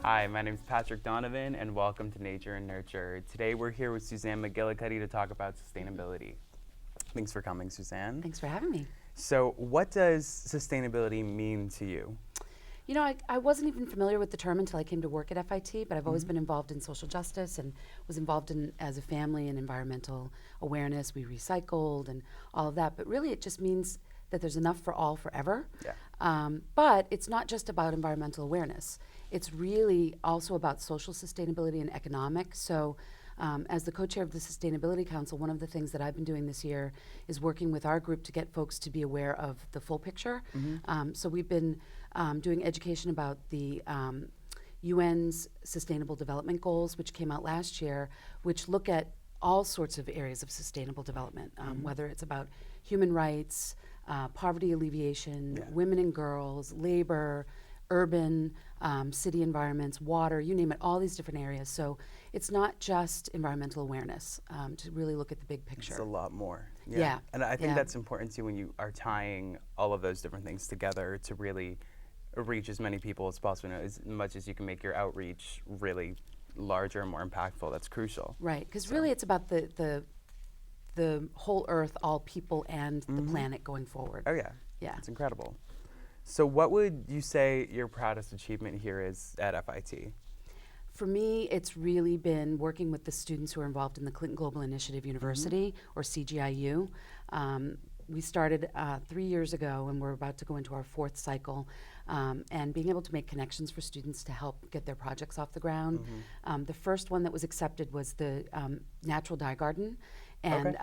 Hi, my name is Patrick Donovan, and welcome to Nature and Nurture. Today we're here with Suzanne McGillicuddy to talk about sustainability. Thanks for coming, Suzanne. Thanks for having me. So, what does sustainability mean to you? You know, I wasn't even familiar with the term until I came to work at FIT, but I've always been involved in social justice and was involved in, as a family, in environmental awareness. We recycled and all of that, but really it just means that there's enough for all forever. Yeah. But it's not just about environmental awareness. It's really also about social sustainability and economic. So as the co-chair of the Sustainability Council, one of the things that I've been doing this year is working with our group to get folks to be aware of the full picture. So we've been doing education about the UN's Sustainable Development Goals, which came out last year, which look at all sorts of areas of sustainable development, whether it's about human rights, poverty alleviation, women and girls, labor, urban, city environments, water, you name it, all these different areas. So it's not just environmental awareness, to really look at the big picture. It's a lot more. Yeah. And I think that's important too when you are tying all of those different things together to really reach as many people as possible. You know, as much as you can make your outreach really larger and more impactful, that's crucial. Right, because really it's about the whole earth, all people, and the planet going forward. Oh yeah. Yeah. It's incredible. So what would you say your proudest achievement here is at FIT? For me, it's really been working with the students who are involved in the Clinton Global Initiative University, or CGIU. We started 3 years ago, and we're about to go into our fourth cycle, and being able to make connections for students to help get their projects off the ground. The first one that was accepted was the Natural Dye Garden. And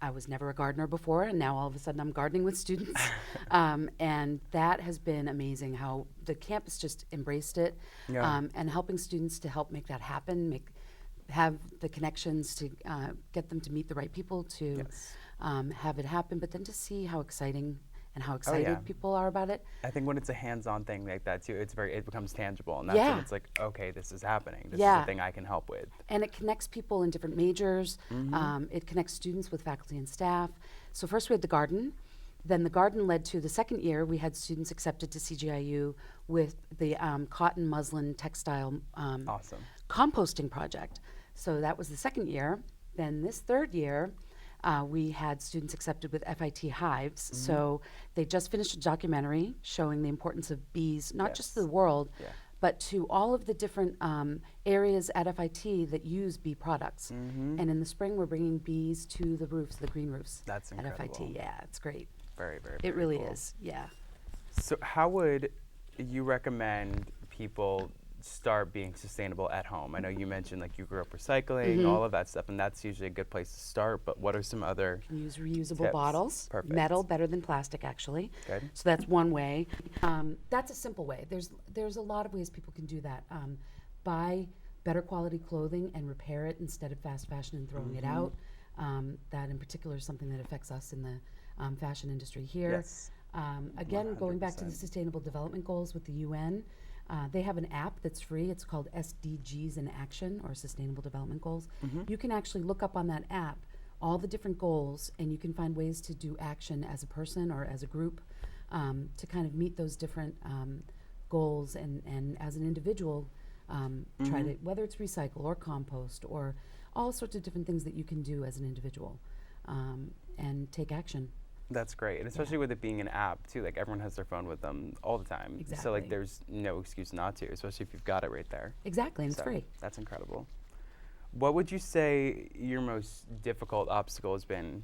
I was never a gardener before, and now all of a sudden I'm gardening with students. And that has been amazing how the campus just embraced it, and helping students to help make that happen, have the connections to get them to meet the right people to have it happen, but then to see how exciting and how excited people are about it. I think when it's a hands-on thing like that too, it becomes tangible, and that's when it's like, okay, this is happening. This is a thing I can help with. And it connects people in different majors. It connects students with faculty and staff. So first we had the garden. Then the garden led to the second year. We had students accepted to CGIU with the cotton muslin textile composting project. So that was the second year. Then this third year, we had students accepted with FIT hives. So they just finished a documentary showing the importance of bees, not just to the world, but to all of the different areas at FIT that use bee products. And in the spring, we're bringing bees to the roofs, the green roofs. That's incredible. At FIT, yeah, it's great. Very, very, It really cool. is, yeah. So how would you recommend people start being sustainable at home? I know you mentioned like you grew up recycling, all of that stuff, and that's usually a good place to start, but what are some other You can use reusable tips? bottles. Perfect. Metal, better than plastic, actually. Good. So that's one way. That's a simple way. There's a lot of ways people can do that. Buy better quality clothing and repair it instead of fast fashion and throwing it out. That in particular is something that affects us in the fashion industry here. Yes. Again, going back to the 100%. Sustainable Development Goals with the UN, they have an app that's free. It's called SDGs in Action, or Sustainable Development Goals. You can actually look up on that app all the different goals, and you can find ways to do action as a person or as a group to kind of meet those different goals, and as an individual, try to, whether it's recycle or compost or all sorts of different things that you can do as an individual, and take action. That's great, and especially with it being an app too. Like everyone has their phone with them all the time, so Exactly. like there's no excuse not to, especially if you've got it right there. Exactly, and So it's free. that's incredible. What would you say your most difficult obstacle has been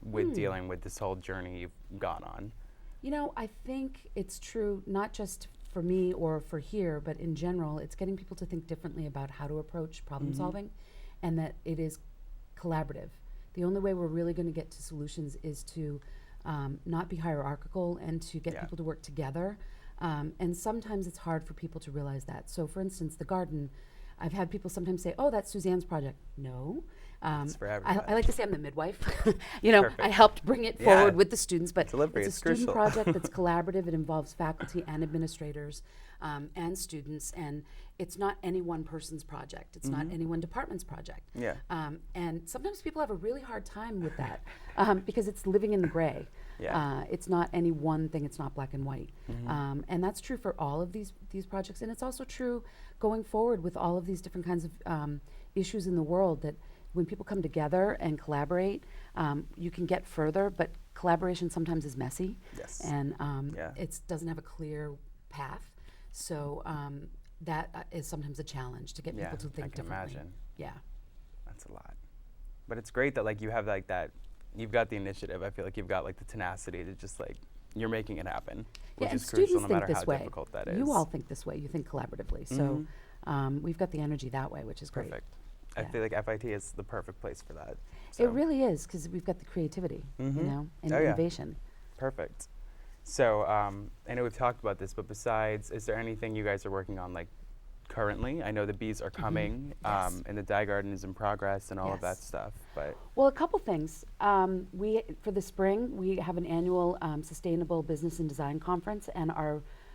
with dealing with this whole journey you've gone on? You know, I think it's true, not just for me or for here, but in general, it's getting people to think differently about how to approach problem solving, and that it is collaborative. The only way we're really going to get to solutions is to not be hierarchical and to get people to work together. And sometimes it's hard for people to realize that. So for instance, the garden, I've had people sometimes say, oh, that's Suzanne's project. No. It's for everybody. I like to say I'm the midwife. You know, Perfect. I helped bring it forward with the students, but Delivery it's a is student crucial. project that's collaborative. It involves faculty and administrators and students, and it's not any one person's project. It's not any one department's project. Yeah. And sometimes people have a really hard time with that because it's living in the gray. Yeah. It's not any one thing. It's not black and white. And that's true for all of these projects. And it's also true going forward with all of these different kinds of issues in the world, that when people come together and collaborate, you can get further, but collaboration sometimes is messy. Yes. And Yeah. it doesn't have a clear path. So that is sometimes a challenge to get Yeah, people to think I can differently. imagine. Yeah. That's a lot. But it's great that like you have like that, you've got the initiative. I feel like you've got like the tenacity to just like, you're making it happen, which Yeah, and is crucial students no think matter this how way. difficult that is. You all think this way. You think collaboratively. So we've got the energy that way, which is great. Perfect. I Yeah. feel like FIT is the perfect place for that. It So, really is, because we've got the creativity, you know, and Oh, yeah. innovation. perfect. So I know we've talked about this, but besides, is there anything you guys are working on like currently? I know the bees are coming, Yes. and the dye garden is in progress and all of that Yes. stuff, but Well, a couple things. We for the spring we have an annual sustainable business and design conference, and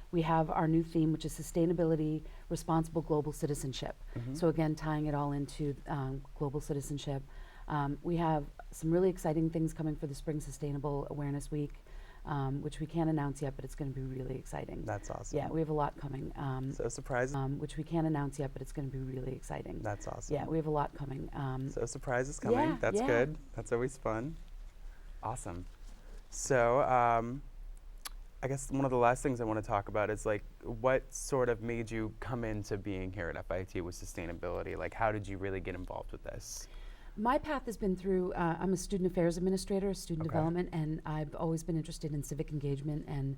we have our new theme, which is sustainability, responsible global citizenship. So again, tying it all into global citizenship. We have some really exciting things coming for the Spring Sustainable Awareness Week, which we can't announce yet, but it's going to be really exciting. that's awesome. Yeah, we have a lot coming. So surprises. Which we can't announce yet, but it's going to be really exciting. That's awesome. Yeah, we have a lot coming. So surprises coming. yeah, That's yeah. good. That's always fun. Awesome. So I guess one of the last things I want to talk about is like what sort of made you come into being here at FIT with sustainability? Like how did you really get involved with this? My path has been through, I'm a student affairs administrator, student Okay. development, and I've always been interested in civic engagement and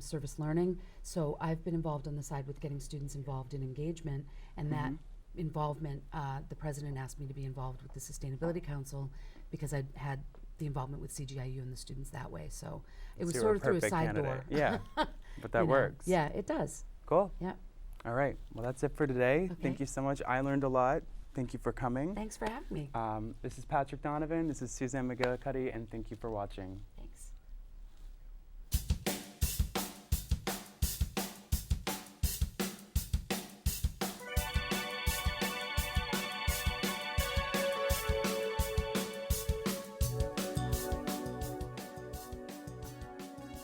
service learning. So I've been involved on the side with getting students involved in engagement, and that involvement, the president asked me to be involved with the Sustainability Council because I had the involvement with CGIU and the students that way. So it was So you're sort of through a perfect side candidate. door. Yeah, but that you know. works. Yeah, it does. Cool. Yeah. All right. Well, that's it for today. Thank Okay. you so much. I learned a lot. Thank you for coming. Thanks for having me. This is Patrick Donovan. This is Suzanne McGillicuddy, and thank you for watching.